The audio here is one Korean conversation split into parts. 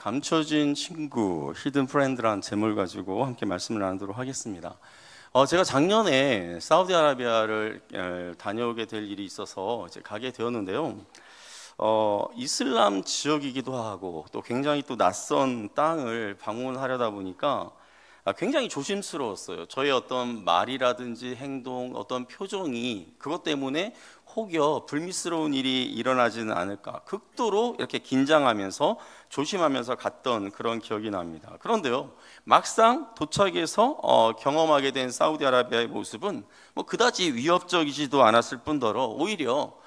감춰진 친구, 히든 프렌드라는 제목을 가지고 함께 말씀을 나누도록 하겠습니다. 제가 작년에 사우디아라비아를 다녀오게 될 일이 있어서 이제 가게 되었는데요. 이슬람 지역이기도 하고 또 굉장히 또 낯선 땅을 방문하려다 보니까 굉장히 조심스러웠어요. 저의 어떤 말이라든지 행동, 어떤 표정이 그것 때문에 혹여 불미스러운 일이 일어나지는 않을까 극도로 이렇게 긴장하면서 조심하면서 갔던 그런 기억이 납니다. 그런데요, 막상 도착해서 경험하게 된 사우디아라비아의 모습은 뭐 그다지 위협적이지도 않았을 뿐더러 오히려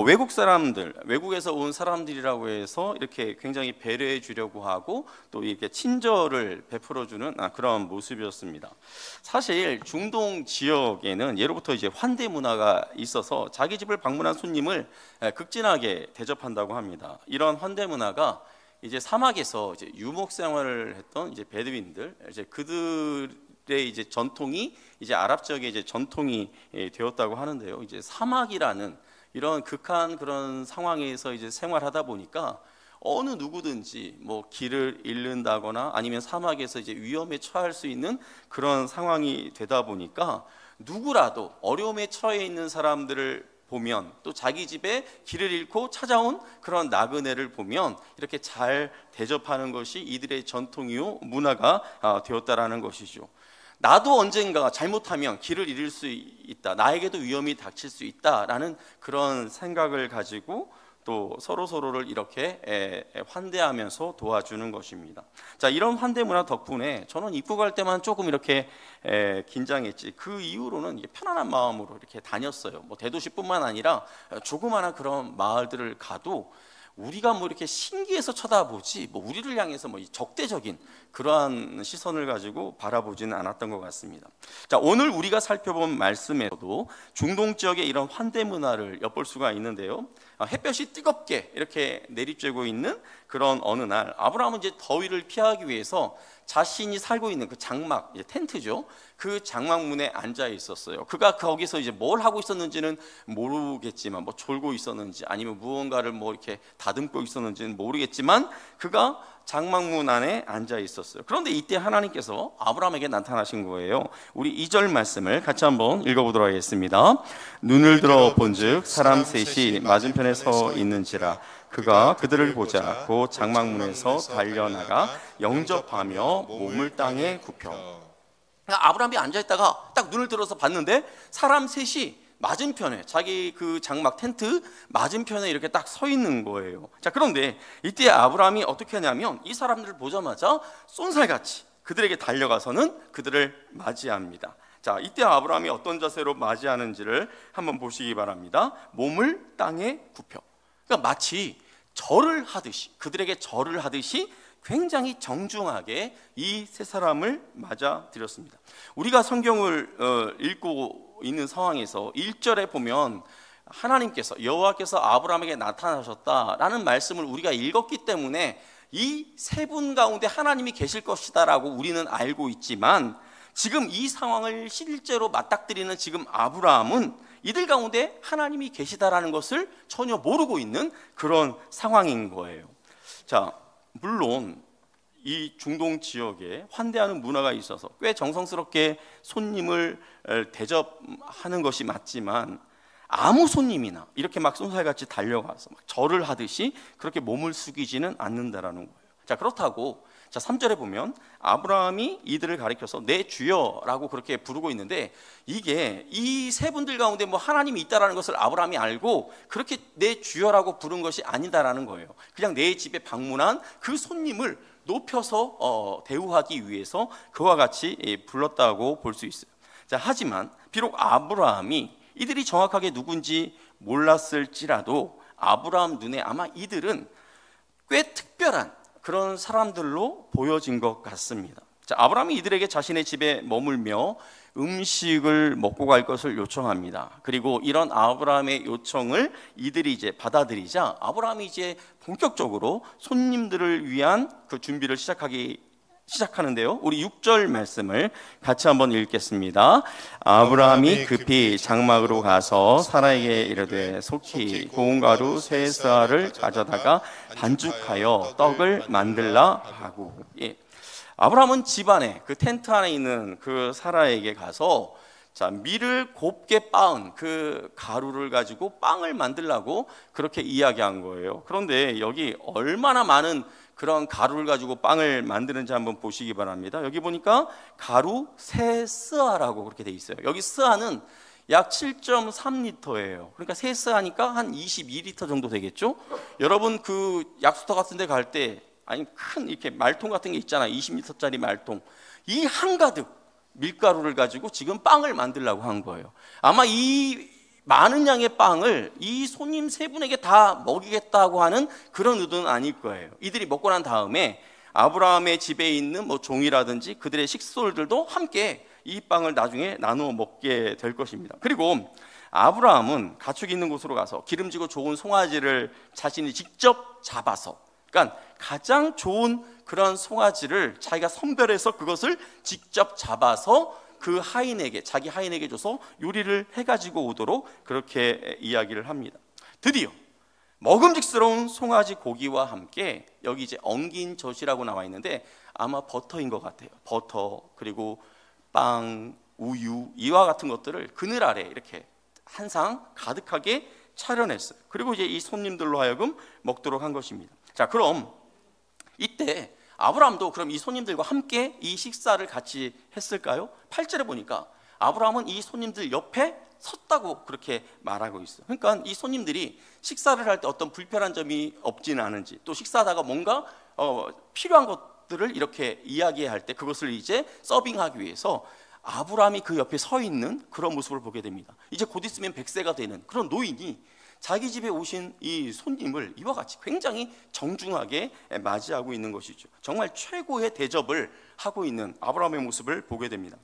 외국 사람들, 외국에서 온 사람들이라고 해서 이렇게 굉장히 배려해 주려고 하고 또 이렇게 친절을 베풀어 주는 그런 모습이었습니다. 사실 중동 지역에는 예로부터 이제 환대 문화가 있어서 자기 집을 방문한 손님을 극진하게 대접한다고 합니다. 이런 환대 문화가 이제 사막에서 이제 유목 생활을 했던 이제 베두인들, 이제 그들의 이제 전통이 이제 아랍 지역의 이제 전통이 되었다고 하는데요. 이제 사막이라는 이런 극한 그런 상황에서 이제 생활하다 보니까 어느 누구든지 뭐 길을 잃는다거나 아니면 사막에서 이제 위험에 처할 수 있는 그런 상황이 되다 보니까 누구라도 어려움에 처해 있는 사람들을 보면 또 자기 집에 길을 잃고 찾아온 그런 나그네를 보면 이렇게 잘 대접하는 것이 이들의 전통이요 문화가 되었다라는 것이죠. 나도 언젠가 잘못하면 길을 잃을 수 있다, 나에게도 위험이 닥칠 수 있다라는 그런 생각을 가지고 또 서로를 이렇게 환대하면서 도와주는 것입니다. 자, 이런 환대 문화 덕분에 저는 입국할 때만 조금 이렇게 긴장했지 그 이후로는 편안한 마음으로 이렇게 다녔어요. 뭐 대도시뿐만 아니라 조그마한 그런 마을들을 가도 우리가 뭐 이렇게 신기해서 쳐다보지 뭐 우리를 향해서 뭐 적대적인 그러한 시선을 가지고 바라보지는 않았던 것 같습니다. 자, 오늘 우리가 살펴본 말씀에서도 중동 지역의 이런 환대 문화를 엿볼 수가 있는데요. 햇볕이 뜨겁게 이렇게 내리쬐고 있는 그런 어느 날 아브라함은 이제 더위를 피하기 위해서 자신이 살고 있는 그 장막, 이제 텐트죠. 그 장막문에 앉아 있었어요. 그가 거기서 이제 뭘 하고 있었는지는 모르겠지만, 뭐 졸고 있었는지 아니면 무언가를 뭐 이렇게 다듬고 있었는지는 모르겠지만 그가 장막문 안에 앉아 있었어요. 그런데 이때 하나님께서 아브라함에게 나타나신 거예요. 우리 2절 말씀을 같이 한번 읽어보도록 하겠습니다. 눈을 들어 본즉 사람 셋이 맞은편에 서 있는지라 그가 그들을 보자 곧 장막문에서 달려나가 영접하며 몸을 땅에 굽혀. 아브라함이 앉아있다가 딱 눈을 들어서 봤는데 사람 셋이 맞은편에, 자기 그 장막 텐트 맞은편에 이렇게 딱 서 있는 거예요. 자, 그런데 이때 아브라함이 어떻게 하냐면 이 사람들을 보자마자 쏜살같이 그들에게 달려가서는 그들을 맞이합니다. 자, 이때 아브라함이 어떤 자세로 맞이하는지를 한번 보시기 바랍니다. 몸을 땅에 굽혀. 그러니까 마치 절을 하듯이, 그들에게 절을 하듯이 굉장히 정중하게 이 세 사람을 맞아들였습니다. 우리가 성경을 읽고 있는 상황에서 1절에 보면 하나님께서, 여호와께서 아브라함에게 나타나셨다라는 말씀을 우리가 읽었기 때문에 이 세 분 가운데 하나님이 계실 것이다라고 우리는 알고 있지만 지금 이 상황을 실제로 맞닥뜨리는 지금 아브라함은 이들 가운데 하나님이 계시다라는 것을 전혀 모르고 있는 그런 상황인 거예요. 자, 물론 이 중동 지역에 환대하는 문화가 있어서 꽤 정성스럽게 손님을 대접하는 것이 맞지만 아무 손님이나 이렇게 막 쏜살같이 달려가서 막 절을 하듯이 그렇게 몸을 숙이지는 않는다라는 거예요. 자, 그렇다고 자, 3절에 보면 아브라함이 이들을 가리켜서 내 주여라고 그렇게 부르고 있는데 이게 이 세 분들 가운데 뭐 하나님이 있다라는 것을 아브라함이 알고 그렇게 내 주여라고 부른 것이 아니다라는 거예요. 그냥 내 집에 방문한 그 손님을 높여서 대우하기 위해서 그와 같이 불렀다고 볼 수 있어요. 자, 하지만 비록 아브라함이 이들이 정확하게 누군지 몰랐을지라도 아브라함 눈에 아마 이들은 꽤 특별한 그런 사람들로 보여진 것 같습니다. 자, 아브라함이 이들에게 자신의 집에 머물며 음식을 먹고 갈 것을 요청합니다. 그리고 이런 아브라함의 요청을 이들이 이제 받아들이자 아브라함이 이제 본격적으로 손님들을 위한 그 준비를 시작하는데요. 우리 6절 말씀을 같이 한번 읽겠습니다. 아브라함이 급히 장막으로 가서 사라에게 이르되 속히 고운 가루 세 스아를 가져다가 반죽하여 떡을 만들라 하고. 예. 아브라함은 집안에 그 텐트 안에 있는 그 사라에게 가서 밀을 곱게 빻은 그 가루를 가지고 빵을 만들라고 그렇게 이야기한 거예요. 그런데 여기 얼마나 많은 그런 가루를 가지고 빵을 만드는지 한번 보시기 바랍니다. 여기 보니까 가루 세 스아라고 그렇게 돼 있어요. 여기 스아는 약 7.3리터예요. 그러니까 세 스아니까 한 22리터 정도 되겠죠? 여러분 그 약수터 같은 데 갈 때 아니 큰 이렇게 말통 같은 게 있잖아요. 20리터짜리 말통. 이 한가득 밀가루를 가지고 지금 빵을 만들려고 한 거예요. 아마 이 많은 양의 빵을 이 손님 세 분에게 다 먹이겠다고 하는 그런 의도는 아닐 거예요. 이들이 먹고 난 다음에 아브라함의 집에 있는 뭐 종이라든지 그들의 식솔들도 함께 이 빵을 나중에 나누어 먹게 될 것입니다. 그리고 아브라함은 가축이 있는 곳으로 가서 기름지고 좋은 송아지를 자신이 직접 잡아서, 그러니까 가장 좋은 그런 송아지를 자기가 선별해서 그것을 직접 잡아서 그 하인에게, 자기 하인에게 줘서 요리를 해가지고 오도록 그렇게 이야기를 합니다. 드디어 먹음직스러운 송아지 고기와 함께 여기 이제 엉긴 젖이라고 나와 있는데 아마 버터인 것 같아요. 버터 그리고 빵, 우유 이와 같은 것들을 그늘 아래 이렇게 한 상 가득하게 차려냈어요. 그리고 이제 이 손님들로 하여금 먹도록 한 것입니다. 자, 그럼 이때 아브라함도 그럼 이 손님들과 함께 이 식사를 같이 했을까요? 8절에 보니까 아브라함은 이 손님들 옆에 섰다고 그렇게 말하고 있어요. 그러니까 이 손님들이 식사를 할 때 어떤 불편한 점이 없지는 않은지, 또 식사하다가 뭔가 필요한 것들을 이렇게 이야기할 때 그것을 이제 서빙하기 위해서 아브라함이 그 옆에 서 있는 그런 모습을 보게 됩니다. 이제 곧 있으면 100세가 되는 그런 노인이 자기 집에 오신 이 손님을 이와 같이 굉장히 정중하게 맞이하고 있는 것이죠. 정말 최고의 대접을 하고 있는 아브라함의 모습을 보게 됩니다.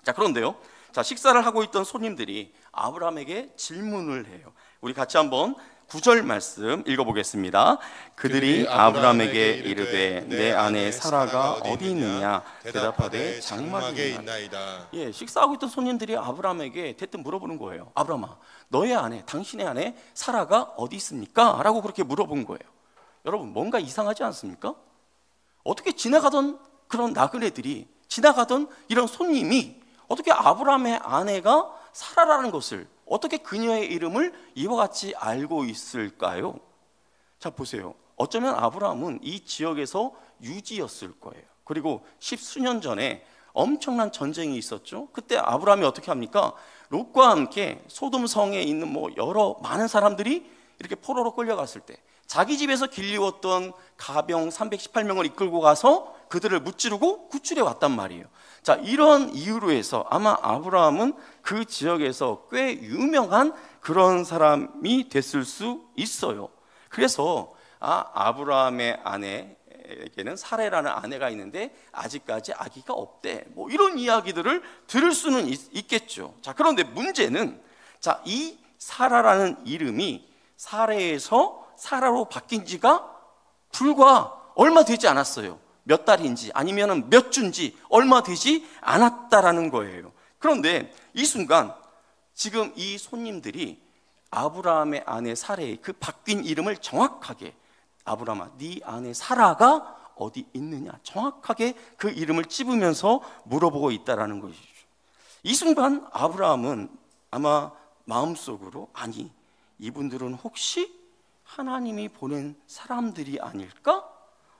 자, 그런데요, 자, 식사를 하고 있던 손님들이 아브라함에게 질문을 해요. 우리 같이 한번 9절 말씀 읽어보겠습니다. 그들이 아브라함에게 이르되 내 아내 사라가 어디 있느냐 대답하되 장막에 있나이다. 예, 식사하고 있던 손님들이 아브라함에게 대뜸 물어보는 거예요. 아브라함아, 너의 아내, 당신의 아내 사라가 어디 있습니까? 라고 그렇게 물어본 거예요. 여러분, 뭔가 이상하지 않습니까? 어떻게 지나가던 그런 나그네들이, 지나가던 이런 손님이 어떻게 아브라함의 아내가 사라라는 것을, 어떻게 그녀의 이름을 이와 같이 알고 있을까요? 자, 보세요. 어쩌면 아브라함은 이 지역에서 유지였을 거예요. 그리고 10수년 전에 엄청난 전쟁이 있었죠. 그때 아브라함이 어떻게 합니까? 롯과 함께 소돔 성에 있는 뭐 여러 많은 사람들이 이렇게 포로로 끌려갔을 때 자기 집에서 길리웠던 가병 318명을 이끌고 가서 그들을 무찌르고 구출해 왔단 말이에요. 자, 이런 이유로 해서 아마 아브라함은 그 지역에서 꽤 유명한 그런 사람이 됐을 수 있어요. 그래서 아브라함의 아내에게는 사레라는 아내가 있는데 아직까지 아기가 없대, 뭐 이런 이야기들을 들을 수는 있겠죠. 자, 그런데 문제는, 자, 이 사라라는 이름이 사레에서 사라로 바뀐 지가 불과 얼마 되지 않았어요. 몇 달인지 아니면 몇 주인지 얼마 되지 않았다라는 거예요. 그런데 이 순간 지금 이 손님들이 아브라함의 아내 사레의 그 바뀐 이름을 정확하게, 아브라함아, 네 아내 사라가 어디 있느냐, 정확하게 그 이름을 찝으면서 물어보고 있다라는 것이죠. 이 순간 아브라함은 아마 마음속으로, 아니, 이분들은 혹시 하나님이 보낸 사람들이 아닐까?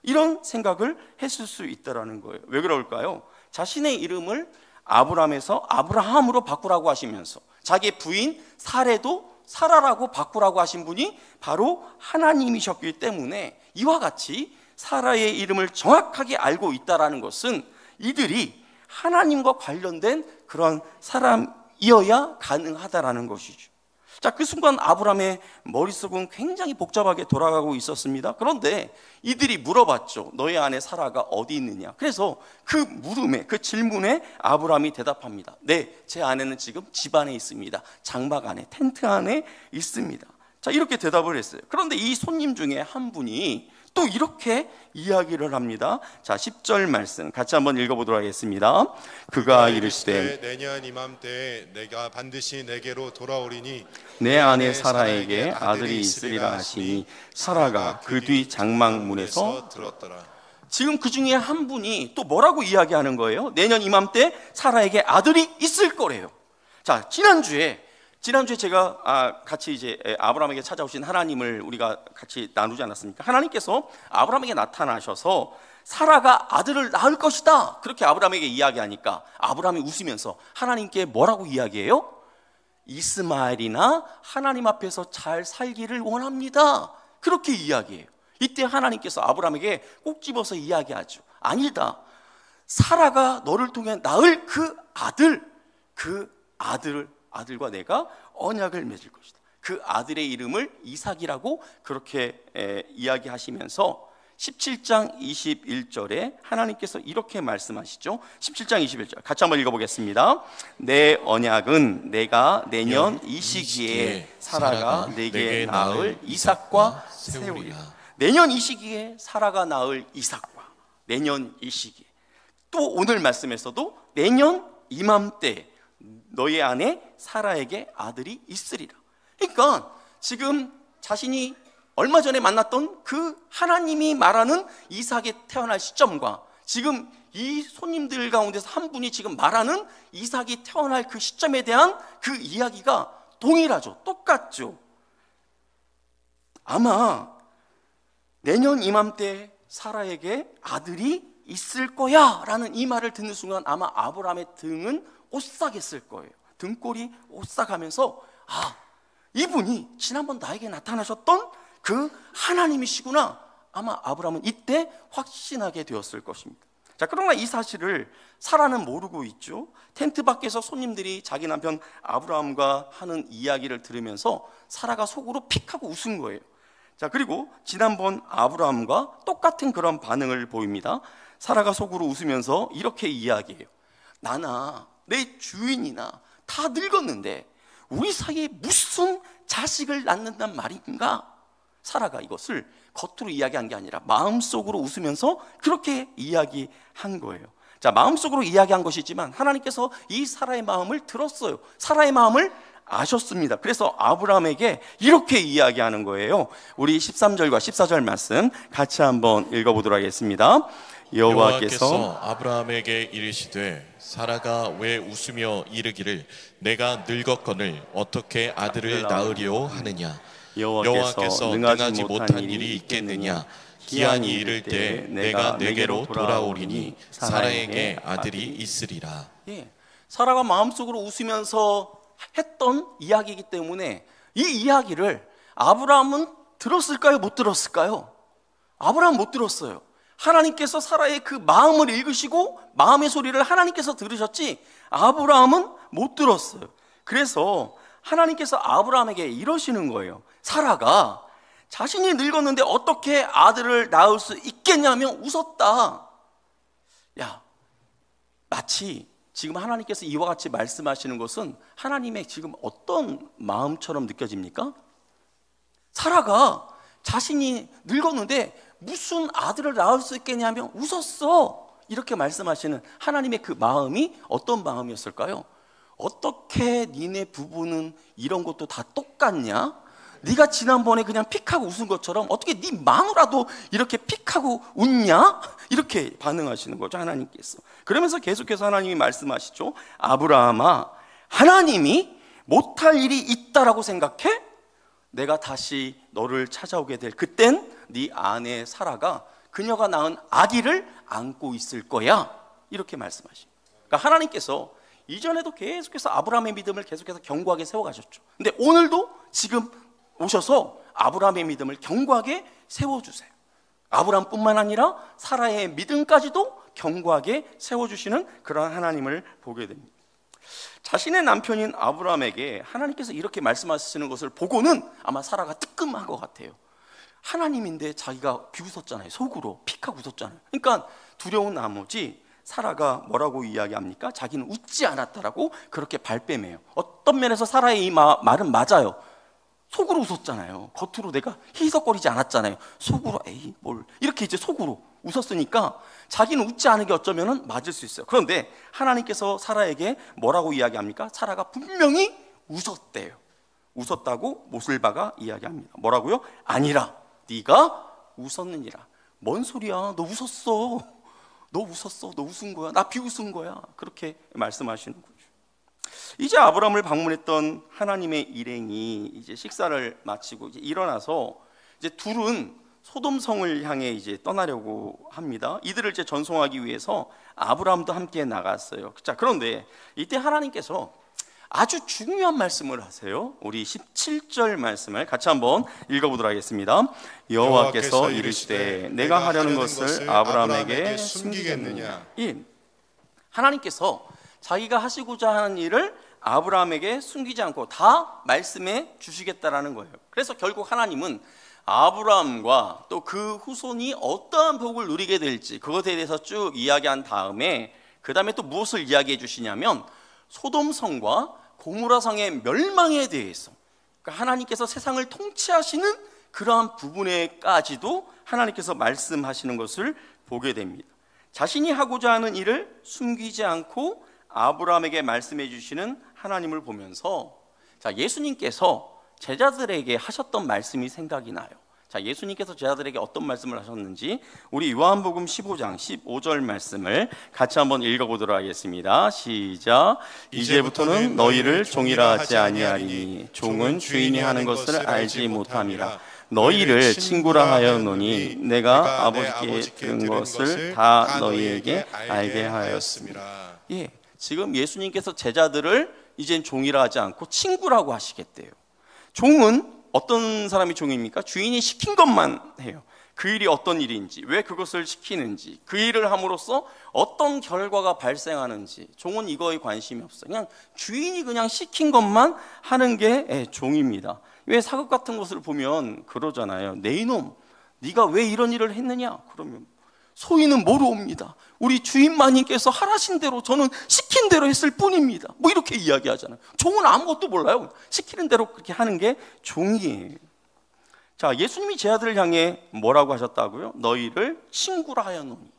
이런 생각을 했을 수 있다는 거예요. 왜 그럴까요? 자신의 이름을 아브람에서 아브라함으로 바꾸라고 하시면서 자기의 부인 사레도 사라라고 바꾸라고 하신 분이 바로 하나님이셨기 때문에 이와 같이 사라의 이름을 정확하게 알고 있다는 것은 이들이 하나님과 관련된 그런 사람이어야 가능하다는 것이죠. 자, 그 순간 아브라함의 머릿속은 굉장히 복잡하게 돌아가고 있었습니다. 그런데 이들이 물어봤죠. 너의 아내 사라가 어디 있느냐. 그래서 그 물음에, 그 질문에 아브라함이 대답합니다. 네, 제 아내는 지금 집 안에 있습니다. 장막 안에, 텐트 안에 있습니다. 자, 이렇게 대답을 했어요. 그런데 이 손님 중에 한 분이 또 이렇게 이야기를 합니다. 자, 10절 말씀 같이 한번 읽어보도록 하겠습니다. 그가 이르시되 내년 이맘때에 내가 반드시 내게로 돌아오리니 내 아내 사라에게 아들이 있으리라 하시니 사라가 그 뒤 장막문에서 들었더라. 지금 그 중에 한 분이 또 뭐라고 이야기하는 거예요? 내년 이맘때 사라에게 아들이 있을 거래요. 자, 지난주에 제가 같이 이제 아브라함에게 찾아오신 하나님을 우리가 같이 나누지 않았습니까? 하나님께서 아브라함에게 나타나셔서 사라가 아들을 낳을 것이다, 그렇게 아브라함에게 이야기하니까 아브라함이 웃으면서 하나님께 뭐라고 이야기해요? 이스마엘이나 하나님 앞에서 잘 살기를 원합니다, 그렇게 이야기해요. 이때 하나님께서 아브라함에게 꼭 집어서 이야기하죠. 아니다, 사라가 너를 통해 낳을 그 아들과 내가 언약을 맺을 것이다. 그 아들의 이름을 이삭이라고 그렇게 이야기하시면서 17장 21절에 하나님께서 이렇게 말씀하시죠. 17장 21절 같이 한번 읽어보겠습니다. 내 언약은 내가 내년 이 시기에 사라가 내게 낳을 이삭과 세우리라. 내년 이 시기에 사라가 낳을 이삭과, 내년 이 시기에, 또 오늘 말씀에서도 내년 이맘때 너의 아내 사라에게 아들이 있으리라. 그러니까 지금 자신이 얼마 전에 만났던 그 하나님이 말하는 이삭이 태어날 시점과 지금 이 손님들 가운데서 한 분이 지금 말하는 이삭이 태어날 그 시점에 대한 그 이야기가 동일하죠. 똑같죠. 아마 내년 이맘때 사라에게 아들이 있을 거야 라는 이 말을 듣는 순간 아마 아브라함의 등은 오싹했을 거예요. 등골이 오싹하면서 이분이 지난번 나에게 나타나셨던 그 하나님이시구나, 아마 아브라함은 이때 확신하게 되었을 것입니다. 자, 그러나 이 사실을 사라는 모르고 있죠. 텐트 밖에서 손님들이 자기 남편 아브라함과 하는 이야기를 들으면서 사라가 속으로 픽하고 웃은 거예요. 자, 그리고 지난번 아브라함과 똑같은 그런 반응을 보입니다. 사라가 속으로 웃으면서 이렇게 이야기해요. 나나 내 주인이나 다 늙었는데 우리 사이에 무슨 자식을 낳는단 말인가? 사라가 이것을 겉으로 이야기한 게 아니라 마음속으로 웃으면서 그렇게 이야기한 거예요. 자, 마음속으로 이야기한 것이지만 하나님께서 이 사라의 마음을 들었어요. 사라의 마음을 아셨습니다. 그래서 아브라함에게 이렇게 이야기하는 거예요. 우리 13절과 14절 말씀 같이 한번 읽어보도록 하겠습니다. 여호와께서 아브라함에게 이르시되 사라가 왜 웃으며 이르기를 내가 늙었거늘 어떻게 아들을 낳으리오 하느냐. 여호와께서 능하지 못한 일이 있겠느냐. 기한이 이를 때 내가 내게로 돌아오리니 사라에게 아들이 있으리라. 사라가 마음속으로 웃으면서 했던 이야기이기 때문에 이 이야기를 아브라함은 들었을까요? 못 들었을까요? 아브라함 못 들었어요. 하나님께서 사라의 그 마음을 읽으시고 마음의 소리를 하나님께서 들으셨지 아브라함은 못 들었어요. 그래서 하나님께서 아브라함에게 이러시는 거예요. 사라가 자신이 늙었는데 어떻게 아들을 낳을 수 있겠냐며 웃었다. 야, 마치 지금 하나님께서 이와 같이 말씀하시는 것은 하나님의 지금 어떤 마음처럼 느껴집니까? 사라가 자신이 늙었는데 무슨 아들을 낳을 수 있겠냐며 웃었어, 이렇게 말씀하시는 하나님의 그 마음이 어떤 마음이었을까요? 어떻게 니네 부부는 이런 것도 다 똑같냐? 네가 지난번에 그냥 픽하고 웃은 것처럼 어떻게 네 마누라도 이렇게 픽하고 웃냐? 이렇게 반응하시는 거죠, 하나님께서. 그러면서 계속해서 하나님이 말씀하시죠. 아브라함아, 하나님이 못할 일이 있다라고 생각해? 내가 다시 너를 찾아오게 될 그땐 네 아내 사라가 그녀가 낳은 아기를 안고 있을 거야, 이렇게 말씀하십니다. 그러니까 하나님께서 이전에도 계속해서 아브라함의 믿음을 계속해서 견고하게 세워가셨죠. 근데 오늘도 지금 오셔서 아브라함의 믿음을 견고하게 세워주세요. 아브라함뿐만 아니라 사라의 믿음까지도 견고하게 세워주시는 그런 하나님을 보게 됩니다. 자신의 남편인 아브라함에게 하나님께서 이렇게 말씀하시는 것을 보고는 아마 사라가 뜨끔한 것 같아요. 하나님인데 자기가 비웃었잖아요. 속으로 픽하고 웃었잖아요. 그러니까 두려운 나머지 사라가 뭐라고 이야기합니까? 자기는 웃지 않았다라고 그렇게 발뺌해요. 어떤 면에서 사라의 이 말은 맞아요. 속으로 웃었잖아요. 겉으로 내가 희석거리지 않았잖아요. 속으로 에이 뭘 이렇게 이제 속으로 웃었으니까 자기는 웃지 않은 게 어쩌면은 맞을 수 있어요. 그런데 하나님께서 사라에게 뭐라고 이야기합니까? 사라가 분명히 웃었대요. 웃었다고 모슬바가 이야기합니다. 뭐라고요? 아니라 네가 웃었느니라. 뭔 소리야? 너 웃었어. 너 웃었어. 너 웃은 거야. 나 비웃은 거야. 그렇게 말씀하시는 거죠. 이제 아브라함을 방문했던 하나님의 일행이 이제 식사를 마치고 이제 일어나서 이제 둘은 소돔성을 향해 이제 떠나려고 합니다. 이들을 이제 전송하기 위해서 아브라함도 함께 나갔어요. 자, 그런데 이때 하나님께서 아주 중요한 말씀을 하세요. 우리 17절 말씀을 같이 한번 읽어보도록 하겠습니다. 여호와께서 이르시되 내가 하려는 것을 아브라함에게 숨기겠느냐. 하나님께서 자기가 하시고자 하는 일을 아브라함에게 숨기지 않고 다 말씀해 주시겠다라는 거예요. 그래서 결국 하나님은 아브라함과 또 그 후손이 어떠한 복을 누리게 될지 그것에 대해서 쭉 이야기한 다음에 그 다음에 또 무엇을 이야기해 주시냐면 소돔성과 고모라성의 멸망에 대해서, 그러니까 하나님께서 세상을 통치하시는 그러한 부분에까지도 하나님께서 말씀하시는 것을 보게 됩니다. 자신이 하고자 하는 일을 숨기지 않고 아브라함에게 말씀해 주시는 하나님을 보면서 자, 예수님께서 제자들에게 하셨던 말씀이 생각이 나요. 자, 예수님께서 제자들에게 어떤 말씀을 하셨는지 우리 요한복음 15장 15절 말씀을 같이 한번 읽어보도록 하겠습니다. 시작. 이제부터는 너희를 종이라 하지 아니하리니 종은 주인이 하는 것을 알지 못함이라. 너희를 친구라 하였노니 내가 아버지께 들은 것을 다 너희에게 알게 하였습니다. 예, 지금 예수님께서 제자들을 이젠 종이라 하지 않고 친구라고 하시겠대요. 종은 어떤 사람이 종입니까? 주인이 시킨 것만 해요. 그 일이 어떤 일인지, 왜 그것을 시키는지, 그 일을 함으로써 어떤 결과가 발생하는지 종은 이거에 관심이 없어요. 그냥 주인이 그냥 시킨 것만 하는 게 종입니다. 왜 사극 같은 것을 보면 그러잖아요. 내 이놈, 네가 왜 이런 일을 했느냐? 그러면 소인은 모르옵니다. 우리 주인마님께서 하라신 대로 저는 시킨 대로 했을 뿐입니다. 뭐 이렇게 이야기하잖아요. 종은 아무것도 몰라요. 시키는 대로 그렇게 하는 게 종이에요. 자, 예수님이 제자들을 향해 뭐라고 하셨다고요? 너희를 친구라 하였노니.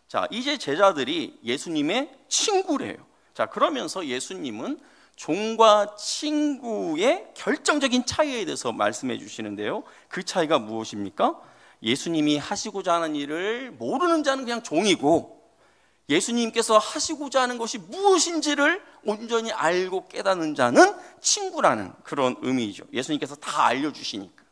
자, 이제 제자들이 예수님의 친구래요. 자, 그러면서 예수님은 종과 친구의 결정적인 차이에 대해서 말씀해 주시는데요. 그 차이가 무엇입니까? 예수님이 하시고자 하는 일을 모르는 자는 그냥 종이고, 예수님께서 하시고자 하는 것이 무엇인지를 온전히 알고 깨닫는 자는 친구라는 그런 의미죠. 예수님께서 다 알려주시니까.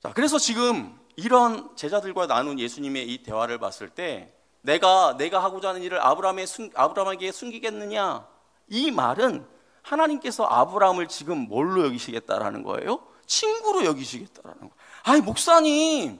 자, 그래서 지금 이런 제자들과 나눈 예수님의 이 대화를 봤을 때 내가 하고자 하는 일을 아브라함에게 숨기겠느냐, 이 말은 하나님께서 아브라함을 지금 뭘로 여기시겠다라는 거예요? 친구로 여기시겠다라는 거예요. 아니 목사님,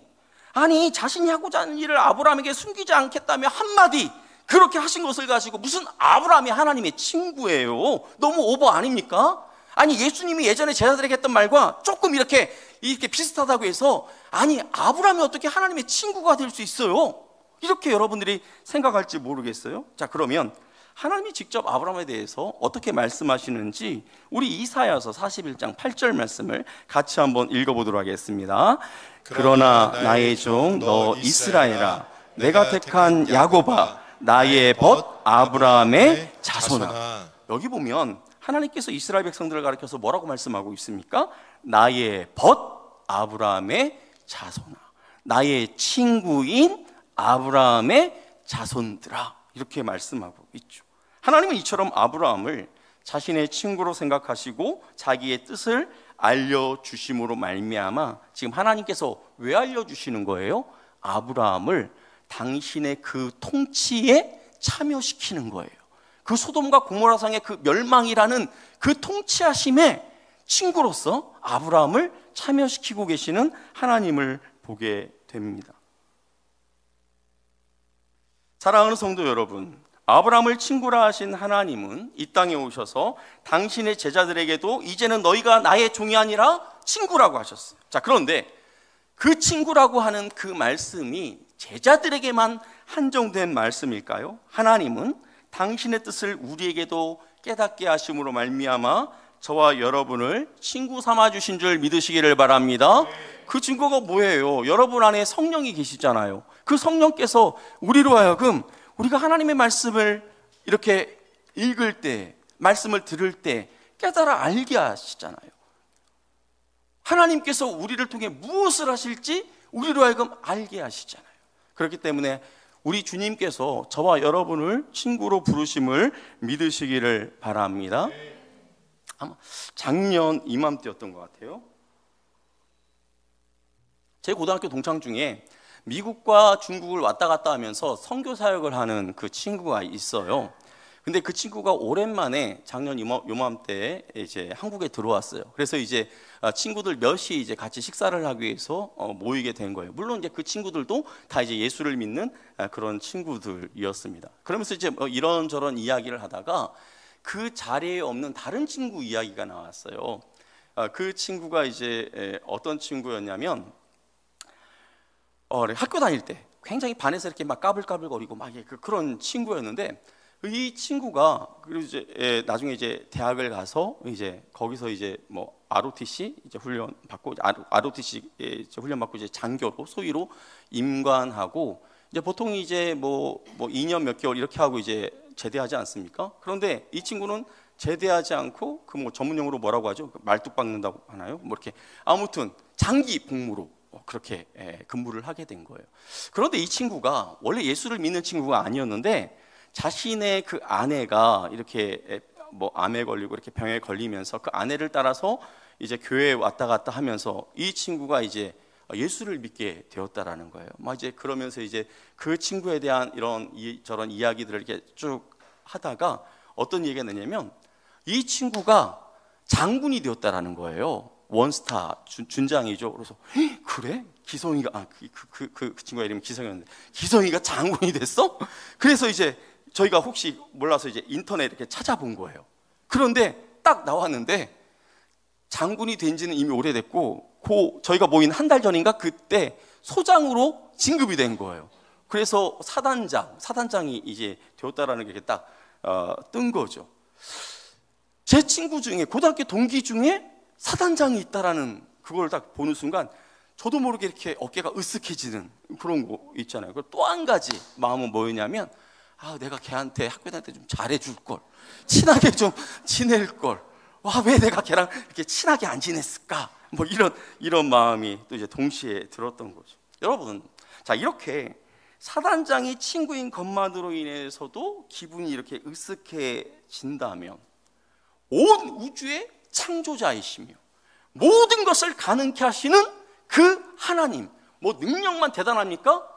아니 자신이 하고자 하는 일을 아브라함에게 숨기지 않겠다며 한마디 그렇게 하신 것을 가지고 무슨 아브라함이 하나님의 친구예요? 너무 오버 아닙니까? 아니 예수님이 예전에 제자들에게 했던 말과 조금 이렇게 비슷하다고 해서 아니 아브라함이 어떻게 하나님의 친구가 될 수 있어요? 이렇게 여러분들이 생각할지 모르겠어요. 자, 그러면 하나님이 직접 아브라함에 대해서 어떻게 말씀하시는지 우리 이사야서 41장 8절 말씀을 같이 한번 읽어보도록 하겠습니다. 그러나 나의 종 너 이스라엘아, 내가 택한 야곱아, 나의 벗 아브라함의 자손아. 여기 보면 하나님께서 이스라엘 백성들을 가리켜서 뭐라고 말씀하고 있습니까? 나의 벗 아브라함의 자손아, 나의 친구인 아브라함의 자손들아, 이렇게 말씀하고 있죠. 하나님은 이처럼 아브라함을 자신의 친구로 생각하시고 자기의 뜻을 알려주심으로 말미암아 지금 하나님께서 왜 알려주시는 거예요? 아브라함을 당신의 그 통치에 참여시키는 거예요. 그 소돔과 고모라성의 그 멸망이라는 그 통치하심에 친구로서 아브라함을 참여시키고 계시는 하나님을 보게 됩니다. 사랑하는 성도 여러분, 아브라함을 친구라 하신 하나님은 이 땅에 오셔서 당신의 제자들에게도 이제는 너희가 나의 종이 아니라 친구라고 하셨어요. 자, 그런데 그 친구라고 하는 그 말씀이 제자들에게만 한정된 말씀일까요? 하나님은 당신의 뜻을 우리에게도 깨닫게 하심으로 말미암아 저와 여러분을 친구 삼아 주신 줄 믿으시기를 바랍니다. 그 증거가 뭐예요? 여러분 안에 성령이 계시잖아요. 그 성령께서 우리로 하여금 우리가 하나님의 말씀을 이렇게 읽을 때, 말씀을 들을 때 깨달아 알게 하시잖아요. 하나님께서 우리를 통해 무엇을 하실지 우리로 하여금 알게 하시잖아요. 그렇기 때문에 우리 주님께서 저와 여러분을 친구로 부르심을 믿으시기를 바랍니다. 아마 작년 이맘때였던 것 같아요. 제 고등학교 동창 중에 미국과 중국을 왔다 갔다 하면서 선교 사역을 하는 그 친구가 있어요. 근데 그 친구가 오랜만에 작년 요맘때 이제 한국에 들어왔어요. 그래서 이제 친구들 몇이 이제 같이 식사를 하기 위해서 모이게 된 거예요. 물론 이제 그 친구들도 다 이제 예수를 믿는 그런 친구들이었습니다. 그러면서 이제 이런저런 이야기를 하다가 그 자리에 없는 다른 친구 이야기가 나왔어요. 그 친구가 이제 어떤 친구였냐면 학교 다닐 때 굉장히 반에서 이렇게 막 까불까불거리고 막 그런 친구였는데 이 친구가 그리고 이제 나중에 이제 대학을 가서 이제 거기서 이제 뭐 ROTC 이제 훈련 받고 ROTC 이제 훈련 받고 이제 장교로 소위로 임관하고 이제 보통 이제 뭐 2년 몇 개월 이렇게 하고 이제 제대하지 않습니까? 그런데 이 친구는 제대하지 않고 그 뭐 전문용어로 뭐라고 하죠? 말뚝 박는다고 하나요? 뭐 이렇게 아무튼 장기 복무로 그렇게 근무를 하게 된 거예요. 그런데 이 친구가 원래 예수를 믿는 친구가 아니었는데 자신의 그 아내가 이렇게 뭐 암에 걸리고 이렇게 병에 걸리면서 그 아내를 따라서 이제 교회에 왔다 갔다 하면서 이 친구가 이제 예수를 믿게 되었다라는 거예요. 막 이제 그러면서 이제 그 친구에 대한 이런 저런 이야기들을 이렇게 쭉 하다가 어떤 얘기가 나냐면 이 친구가 장군이 되었다라는 거예요. 원스타 준장이죠. 그래서 그래? 기성이가 그 친구가 이름이 기성이었는데 기성이가 장군이 됐어? 그래서 이제 저희가 혹시 몰라서 이제 인터넷 이렇게 찾아본 거예요. 그런데 딱 나왔는데 장군이 된 지는 이미 오래됐고 저희가 모인 한 달 전인가 그때 소장으로 진급이 된 거예요. 그래서 사단장이 이제 되었다라는 게 딱 뜬 거죠. 제 친구 중에 고등학교 동기 중에 사단장이 있다라는 그걸 딱 보는 순간 저도 모르게 이렇게 어깨가 으쓱해지는 그런 거 있잖아요. 또 한 가지 마음은 뭐였냐면 내가 걔한테 학교 다닐 때 좀 잘해줄 걸, 친하게 좀 지낼 걸. 왜 내가 걔랑 이렇게 친하게 안 지냈을까? 뭐 이런 마음이 또 이제 동시에 들었던 거죠. 여러분, 자 이렇게 사단장이 친구인 것만으로 인해서도 기분이 이렇게 으쓱해진다면 온 우주의 창조자이시며 모든 것을 가능케 하시는 그 하나님, 뭐 능력만 대단합니까?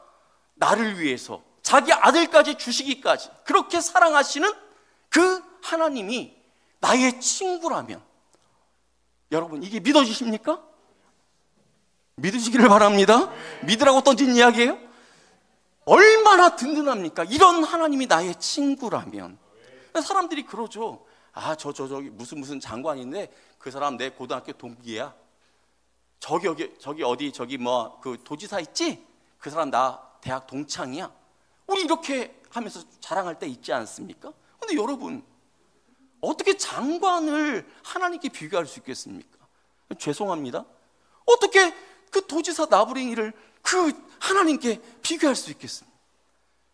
나를 위해서 자기 아들까지 주시기까지 그렇게 사랑하시는 그 하나님이 나의 친구라면 여러분 이게 믿어지십니까? 믿으시기를 바랍니다. 믿으라고 던진 이야기예요? 얼마나 든든합니까? 이런 하나님이 나의 친구라면. 사람들이 그러죠. 저기 무슨 장관인데 그 사람 내 고등학교 동기야. 저기 어디 뭐 그 도지사 있지? 그 사람 나 대학 동창이야. 우리 이렇게 하면서 자랑할 때 있지 않습니까? 근데 여러분 어떻게 장관을 하나님께 비교할 수 있겠습니까? 죄송합니다. 어떻게 그 도지사 나부랭이를 그 하나님께 비교할 수 있겠습니까?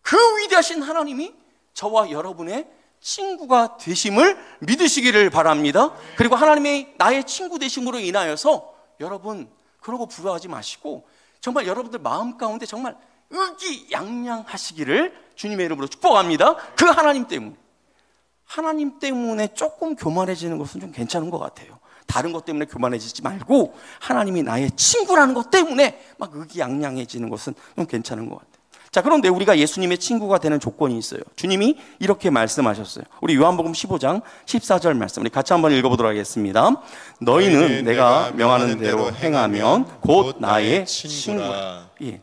그 위대하신 하나님이 저와 여러분의 친구가 되심을 믿으시기를 바랍니다. 그리고 하나님의 나의 친구 되심으로 인하여서 여러분 그러고 불화하지 마시고 정말 여러분들 마음 가운데 정말 의기양양하시기를 주님의 이름으로 축복합니다. 그 하나님 때문에 조금 교만해지는 것은 좀 괜찮은 것 같아요. 다른 것 때문에 교만해지지 말고 하나님이 나의 친구라는 것 때문에 막 의기양양해지는 것은 좀 괜찮은 것 같아요. 자, 그런데 우리가 예수님의 친구가 되는 조건이 있어요. 주님이 이렇게 말씀하셨어요. 우리 요한복음 15장 14절 말씀 우리 같이 한번 읽어보도록 하겠습니다. 너희는 내가 명하는 대로 행하면 곧 나의 친구라. 예.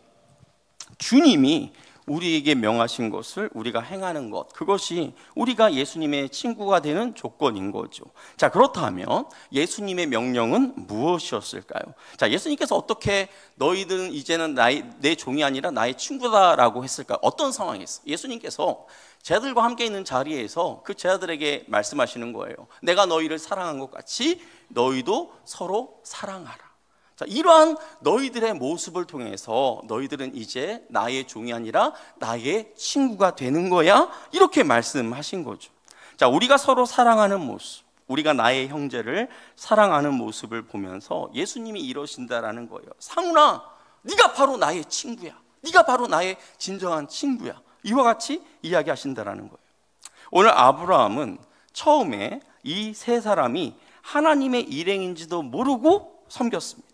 주님이 우리에게 명하신 것을 우리가 행하는 것, 그것이 우리가 예수님의 친구가 되는 조건인 거죠. 자, 그렇다면 예수님의 명령은 무엇이었을까요? 자, 예수님께서 어떻게 너희들은 이제는 내 종이 아니라 나의 친구다라고 했을까요? 어떤 상황에서? 예수님께서 제자들과 함께 있는 자리에서 그 제자들에게 말씀하시는 거예요. 내가 너희를 사랑한 것 같이 너희도 서로 사랑하라. 자, 이러한 너희들의 모습을 통해서 너희들은 이제 나의 종이 아니라 나의 친구가 되는 거야, 이렇게 말씀하신 거죠. 자, 우리가 서로 사랑하는 모습, 우리가 나의 형제를 사랑하는 모습을 보면서 예수님이 이러신다라는 거예요. 상훈아, 네가 바로 나의 친구야. 네가 바로 나의 진정한 친구야. 이와 같이 이야기하신다라는 거예요. 오늘 아브라함은 처음에 이 세 사람이 하나님의 일행인지도 모르고 섬겼습니다.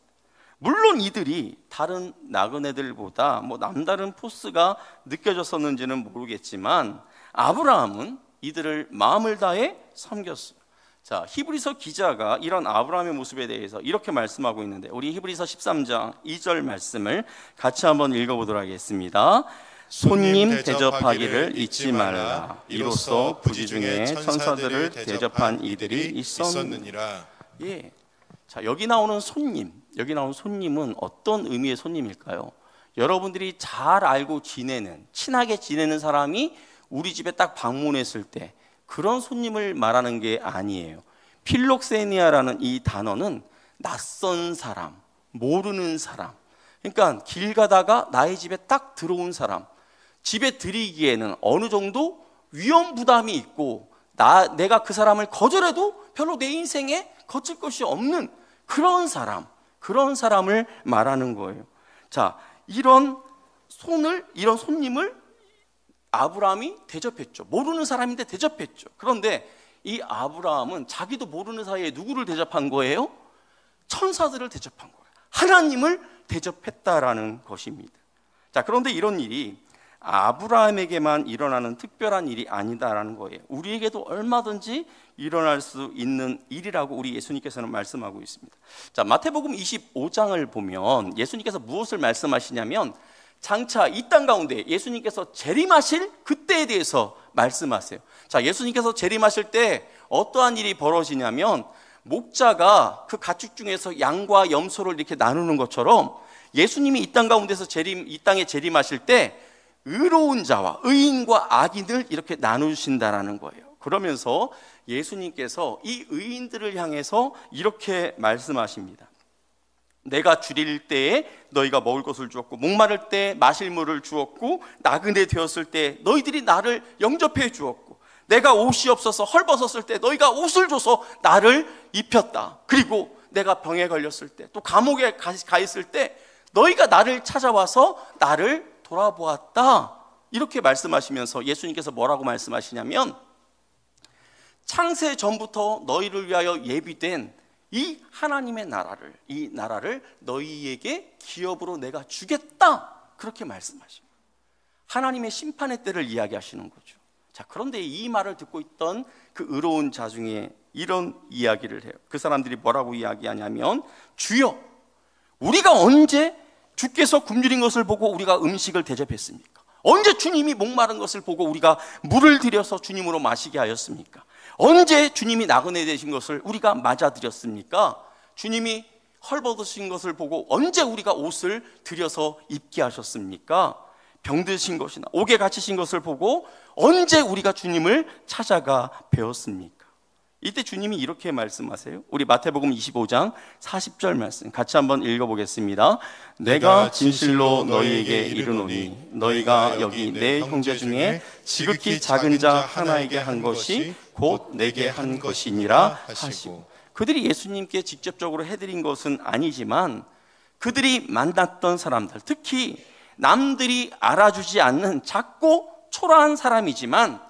물론 이들이 다른 나그네들보다 남다른 포스가 느껴졌었는지는 모르겠지만 아브라함은 이들을 마음을 다해 섬겼어요. 자, 히브리서 기자가 이런 아브라함의 모습에 대해서 이렇게 말씀하고 있는데, 우리 히브리서 13장 2절 말씀을 같이 한번 읽어보도록 하겠습니다. 손님 대접하기를 잊지 말라. 이로써 부지 중에 천사들을 대접한 이들이 있었느니라. 예. 자, 여기 나오는 손님은 어떤 의미의 손님일까요? 여러분들이 잘 알고 지내는, 친하게 지내는 사람이 우리 집에 딱 방문했을 때 그런 손님을 말하는 게 아니에요. 필록세니아라는 이 단어는 낯선 사람, 모르는 사람, 그러니까 길 가다가 나의 집에 딱 들어온 사람, 집에 들이기에는 어느 정도 위험 부담이 있고 내가 그 사람을 거절해도 별로 내 인생에 거칠 것이 없는 그런 사람을 말하는 거예요. 자, 이런 손님을 아브라함이 대접했죠. 모르는 사람인데 대접했죠. 그런데 이 아브라함은 자기도 모르는 사이에 누구를 대접한 거예요? 천사들을 대접한 거예요. 하나님을 대접했다라는 것입니다. 자, 그런데 이런 일이 아브라함에게만 일어나는 특별한 일이 아니다라는 거예요. 우리에게도 얼마든지 일어날 수 있는 일이라고 우리 예수님께서는 말씀하고 있습니다. 자, 마태복음 25장을 보면 예수님께서 무엇을 말씀하시냐면 장차 이 땅 가운데 예수님께서 재림하실 그때에 대해서 말씀하세요. 자, 예수님께서 재림하실 때 어떠한 일이 벌어지냐면 목자가 그 가축 중에서 양과 염소를 이렇게 나누는 것처럼 예수님이 이 땅 가운데서 이 땅에 재림하실 때 의로운 자와 의인과 악인을 이렇게 나누신다라는 거예요. 그러면서 예수님께서 이 의인들을 향해서 이렇게 말씀하십니다. 내가 줄일 때에 너희가 먹을 것을 주었고, 목마를 때 마실 물을 주었고, 나그네 되었을 때 너희들이 나를 영접해 주었고, 내가 옷이 없어서 헐벗었을 때 너희가 옷을 줘서 나를 입혔다. 그리고 내가 병에 걸렸을 때, 또 감옥에 가 있을 때 너희가 나를 찾아와서 나를 돌아보았다. 이렇게 말씀하시면서 예수님께서 뭐라고 말씀하시냐면 창세 전부터 너희를 위하여 예비된 이 하나님의 나라를, 이 나라를 너희에게 기업으로 내가 주겠다. 그렇게 말씀하십니다. 하나님의 심판의 때를 이야기하시는 거죠. 자, 그런데 이 말을 듣고 있던 그 의로운 자 중에 이런 이야기를 해요. 그 사람들이 뭐라고 이야기하냐면, 주여, 우리가 언제 주께서 굶주린 것을 보고 우리가 음식을 대접했습니까? 언제 주님이 목마른 것을 보고 우리가 물을 들여서 주님으로 마시게 하였습니까? 언제 주님이 나그네 되신 것을 우리가 맞아드렸습니까? 주님이 헐벗으신 것을 보고 언제 우리가 옷을 들여서 입게 하셨습니까? 병드신 것이나 옥에 갇히신 것을 보고 언제 우리가 주님을 찾아가 배웠습니까? 이때 주님이 이렇게 말씀하세요. 우리 마태복음 25장 40절 말씀 같이 한번 읽어보겠습니다. 내가 진실로 너희에게 이르노니 너희가 여기 내 형제 중에 지극히 작은 자 하나에게 한 것이 곧 내게 한 것이니라 하시고, 그들이 예수님께 직접적으로 해드린 것은 아니지만 그들이 만났던 사람들, 특히 남들이 알아주지 않는 작고 초라한 사람이지만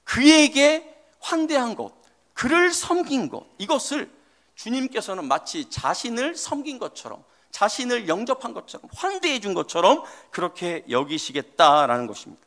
그에게 환대한 것, 그를 섬긴 것, 이것을 주님께서는 마치 자신을 섬긴 것처럼, 자신을 영접한 것처럼, 환대해 준 것처럼 그렇게 여기시겠다라는 것입니다.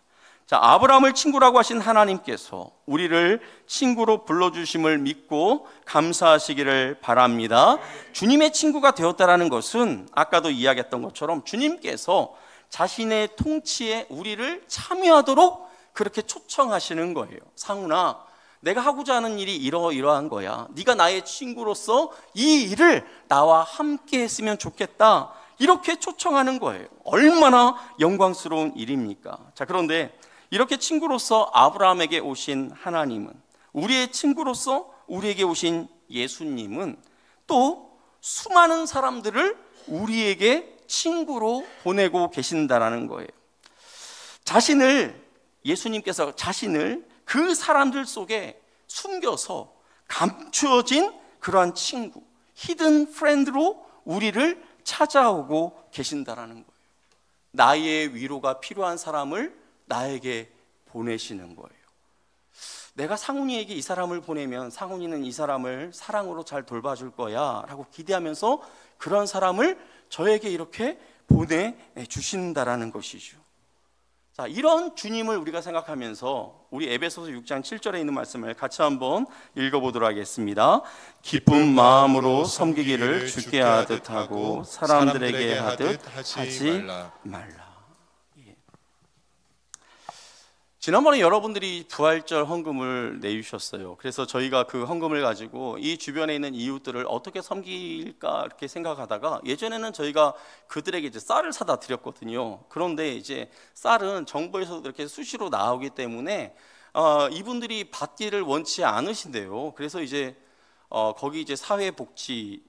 자, 아브라함을 친구라고 하신 하나님께서 우리를 친구로 불러주심을 믿고 감사하시기를 바랍니다. 주님의 친구가 되었다라는 것은 아까도 이야기했던 것처럼 주님께서 자신의 통치에 우리를 참여하도록 그렇게 초청하시는 거예요. 상훈아, 내가 하고자 하는 일이 이러이러한 거야. 네가 나의 친구로서 이 일을 나와 함께 했으면 좋겠다. 이렇게 초청하는 거예요. 얼마나 영광스러운 일입니까? 자, 그런데 이렇게 친구로서 아브라함에게 오신 하나님은, 우리의 친구로서 우리에게 오신 예수님은 또 수많은 사람들을 우리에게 친구로 보내고 계신다라는 거예요. 예수님께서 자신을 그 사람들 속에 숨겨서 감추어진 그러한 친구, 히든 프렌드로 우리를 찾아오고 계신다라는 거예요. 나의 위로가 필요한 사람을 나에게 보내시는 거예요. 내가 상훈이에게 이 사람을 보내면 상훈이는 이 사람을 사랑으로 잘 돌봐줄 거야 라고 기대하면서 그런 사람을 저에게 이렇게 보내주신다라는 것이죠. 자, 이런 주님을 우리가 생각하면서 우리 에베소서 6장 7절에 있는 말씀을 같이 한번 읽어보도록 하겠습니다. 기쁜 마음으로 섬기기를 주께 하듯 하고 사람들에게 하듯 하지 말라. 지난번에 여러분들이 부활절 헌금을 내주셨어요. 그래서 저희가 그 헌금을 가지고 이 주변에 있는 이웃들을 어떻게 섬길까 이렇게 생각하다가, 예전에는 저희가 그들에게 이제 쌀을 사다 드렸거든요. 그런데 이제 쌀은 정부에서도 이렇게 수시로 나오기 때문에 이분들이 받기를 원치 않으신대요. 그래서 이제 거기 이제 사회복지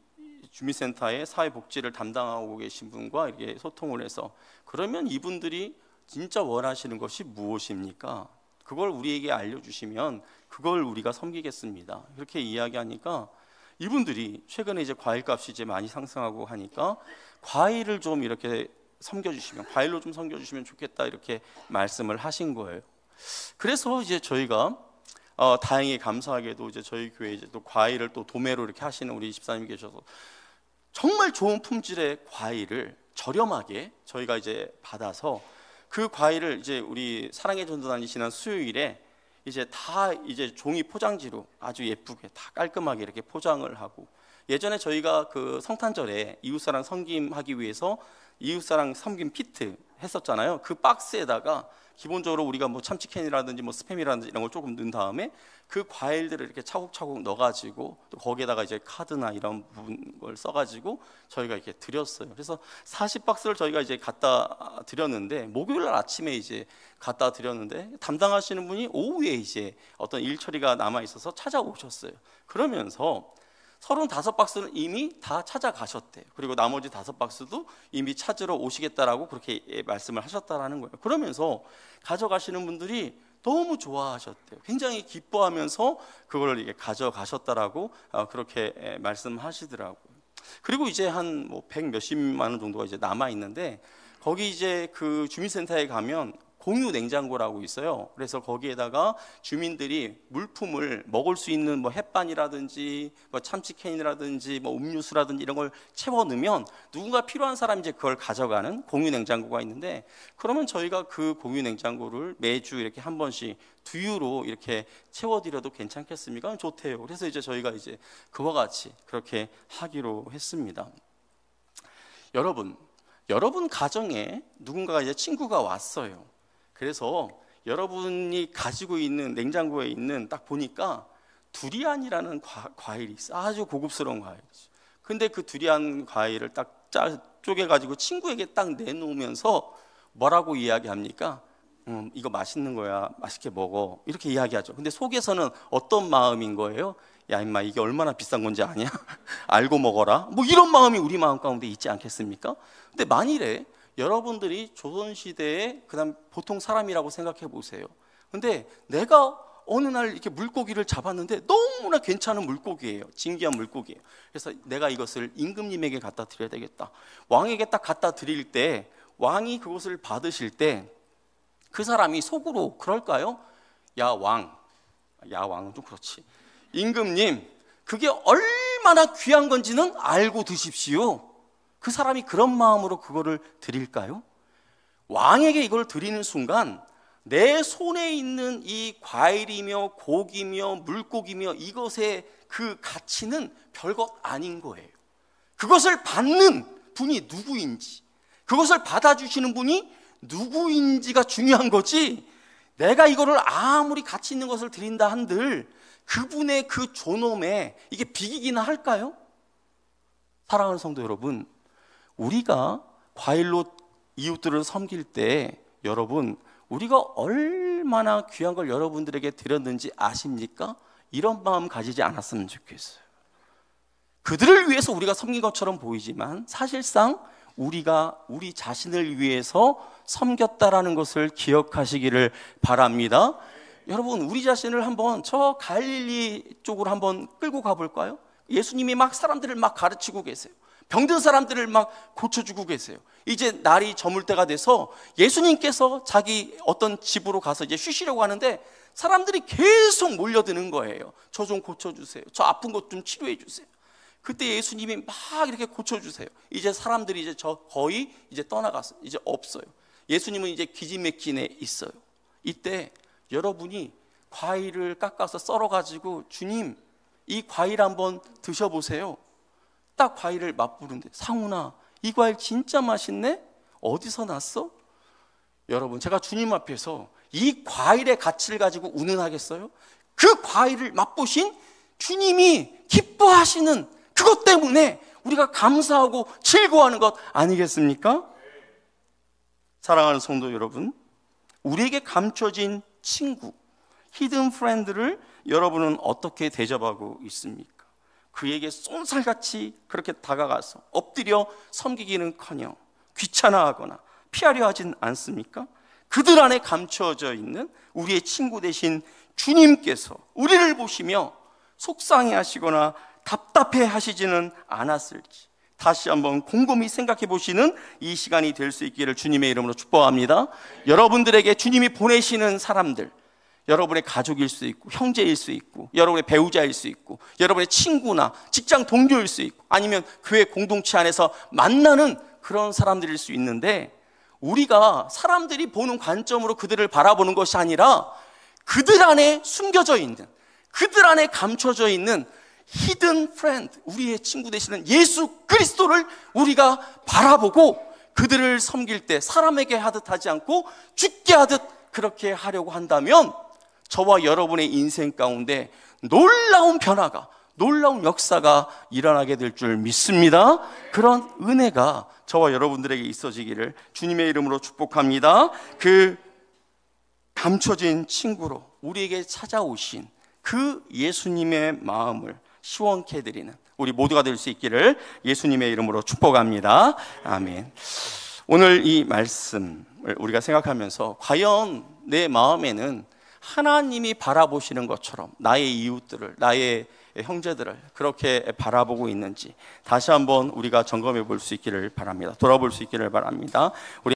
주민센터에 사회복지를 담당하고 계신 분과 이렇게 소통을 해서, 그러면 이분들이 진짜 원하시는 것이 무엇입니까? 그걸 우리에게 알려주시면 그걸 우리가 섬기겠습니다. 이렇게 이야기하니까 이분들이 최근에 이제 과일값이 이제 많이 상승하고 하니까 과일을 좀 이렇게 섬겨주시면, 과일로 좀 섬겨주시면 좋겠다 이렇게 말씀을 하신 거예요. 그래서 이제 저희가 다행히 감사하게도 이제 저희 교회에 이제 또 과일을 또 도매로 이렇게 하시는 우리 집사님이 계셔서 정말 좋은 품질의 과일을 저렴하게 저희가 이제 받아서 그 과일을 이제 우리 사랑의 전도단이 지난 수요일에 이제 다 이제 종이 포장지로 아주 예쁘게 다 깔끔하게 이렇게 포장을 하고, 예전에 저희가 그 성탄절에 이웃사랑 섬김하기 위해서 이웃사랑 섬김 키트 했었잖아요. 그 박스에다가 기본적으로 우리가 뭐 참치캔이라든지 뭐 스팸이라든지 이런 걸 조금 넣은 다음에 그 과일들을 이렇게 차곡차곡 넣어가지고 또 거기에다가 이제 카드나 이런 부분 걸 써가지고 저희가 이렇게 드렸어요. 그래서 40박스를 저희가 이제 갖다 드렸는데, 목요일 날 아침에 이제 갖다 드렸는데 담당하시는 분이 오후에 이제 어떤 일 처리가 남아 있어서 찾아오셨어요. 그러면서 35박스는 이미 다 찾아가셨대요. 그리고 나머지 5박스도 이미 찾으러 오시겠다라고 그렇게 말씀을 하셨다라는 거예요. 그러면서 가져가시는 분들이 너무 좋아하셨대요. 굉장히 기뻐하면서 그걸 이게 가져가셨다라고 그렇게 말씀하시더라고요. 그리고 이제 한 뭐 100 몇십만 원 정도가 이제 남아 있는데, 거기 이제 그 주민센터에 가면 공유 냉장고라고 있어요. 그래서 거기에다가 주민들이 물품을 먹을 수 있는 뭐 햇반이라든지 뭐 참치캔이라든지 뭐 음료수라든지 이런 걸 채워 넣으면 누군가 필요한 사람이 이제 그걸 가져가는 공유 냉장고가 있는데, 그러면 저희가 그 공유 냉장고를 매주 이렇게 한 번씩 두유로 이렇게 채워드려도 괜찮겠습니까? 좋대요. 그래서 이제 저희가 이제 그와 같이 그렇게 하기로 했습니다. 여러분 가정에 누군가가 이제 친구가 왔어요. 그래서 여러분이 가지고 있는 냉장고에 있는 딱 보니까 두리안이라는 과일이 있어요. 아주 고급스러운 과일이죠. 근데 그 두리안 과일을 딱 쪼개가지고 친구에게 딱 내놓으면서 뭐라고 이야기합니까? 이거 맛있는 거야, 맛있게 먹어, 이렇게 이야기하죠. 근데 속에서는 어떤 마음인 거예요? 야 임마, 이게 얼마나 비싼 건지 아냐? 알고 먹어라, 뭐 이런 마음이 우리 마음 가운데 있지 않겠습니까? 근데 만일에 여러분들이 조선시대의 그다음 보통 사람이라고 생각해 보세요. 근데 내가 어느 날 이렇게 물고기를 잡았는데 너무나 괜찮은 물고기예요. 진귀한 물고기예요. 그래서 내가 이것을 임금님에게 갖다 드려야 되겠다. 왕에게 딱 갖다 드릴 때, 왕이 그것을 받으실 때 그 사람이 속으로 그럴까요? 왕은 좀 그렇지. 임금님, 그게 얼마나 귀한 건지는 알고 드십시오. 그 사람이 그런 마음으로 그거를 드릴까요? 왕에게 이걸 드리는 순간 내 손에 있는 이 과일이며 고기며 물고기며 이것의 그 가치는 별것 아닌 거예요. 그것을 받는 분이 누구인지, 그것을 받아주시는 분이 누구인지가 중요한 거지, 내가 이거를 아무리 가치 있는 것을 드린다 한들 그분의 그 존엄에 이게 비기기나 할까요? 사랑하는 성도 여러분, 우리가 과일로 이웃들을 섬길 때 여러분, 우리가 얼마나 귀한 걸 여러분들에게 드렸는지 아십니까? 이런 마음 가지지 않았으면 좋겠어요. 그들을 위해서 우리가 섬긴 것처럼 보이지만 사실상 우리가 우리 자신을 위해서 섬겼다라는 것을 기억하시기를 바랍니다. 여러분, 우리 자신을 한번 저 갈릴리 쪽으로 한번 끌고 가볼까요? 예수님이 막 사람들을 막 가르치고 계세요. 병든 사람들을 막 고쳐주고 계세요. 이제 날이 저물 때가 돼서 예수님께서 자기 어떤 집으로 가서 이제 쉬시려고 하는데 사람들이 계속 몰려드는 거예요. 저 좀 고쳐주세요. 저 아픈 것 좀 치료해 주세요. 그때 예수님이 막 이렇게 고쳐주세요. 이제 사람들이 이제 거의 이제 떠나갔어요. 이제 없어요. 예수님은 이제 기지맥진에 있어요. 이때 여러분이 과일을 깎아서 썰어가지고 주님, 이 과일 한번 드셔보세요. 딱 과일을 맛보는데, 상훈아, 이 과일 진짜 맛있네? 어디서 났어? 여러분, 제가 주님 앞에서 이 과일의 가치를 가지고 운운하겠어요? 그 과일을 맛보신 주님이 기뻐하시는 그것 때문에 우리가 감사하고 즐거워하는 것 아니겠습니까? 사랑하는 성도 여러분, 우리에게 감춰진 친구, 히든 프렌드를 여러분은 어떻게 대접하고 있습니까? 그에게 쏜살같이 그렇게 다가가서 엎드려 섬기기는커녕 귀찮아하거나 피하려 하진 않습니까? 그들 안에 감춰져 있는 우리의 친구 되신 주님께서 우리를 보시며 속상해하시거나 답답해하시지는 않았을지 다시 한번 곰곰이 생각해 보시는 이 시간이 될 수 있기를 주님의 이름으로 축복합니다. 여러분들에게 주님이 보내시는 사람들, 여러분의 가족일 수 있고 형제일 수 있고 여러분의 배우자일 수 있고 여러분의 친구나 직장 동료일 수 있고 아니면 교회 공동체 안에서 만나는 그런 사람들일 수 있는데, 우리가 사람들이 보는 관점으로 그들을 바라보는 것이 아니라 그들 안에 숨겨져 있는, 그들 안에 감춰져 있는 히든 프렌드, 우리의 친구 되시는 예수 그리스도를 우리가 바라보고 그들을 섬길 때 사람에게 하듯 하지 않고 죽게 하듯 그렇게 하려고 한다면 저와 여러분의 인생 가운데 놀라운 변화가, 놀라운 역사가 일어나게 될 줄 믿습니다. 그런 은혜가 저와 여러분들에게 있어지기를 주님의 이름으로 축복합니다. 그 감춰진 친구로 우리에게 찾아오신 그 예수님의 마음을 시원케 해드리는 우리 모두가 될 수 있기를 예수님의 이름으로 축복합니다. 아멘. 오늘 이 말씀을 우리가 생각하면서 과연 내 마음에는 하나님이 바라보시는 것처럼 나의 이웃들을, 나의 형제들을 그렇게 바라보고 있는지 다시 한번 우리가 점검해 볼 수 있기를 바랍니다. 돌아볼 수 있기를 바랍니다. 우리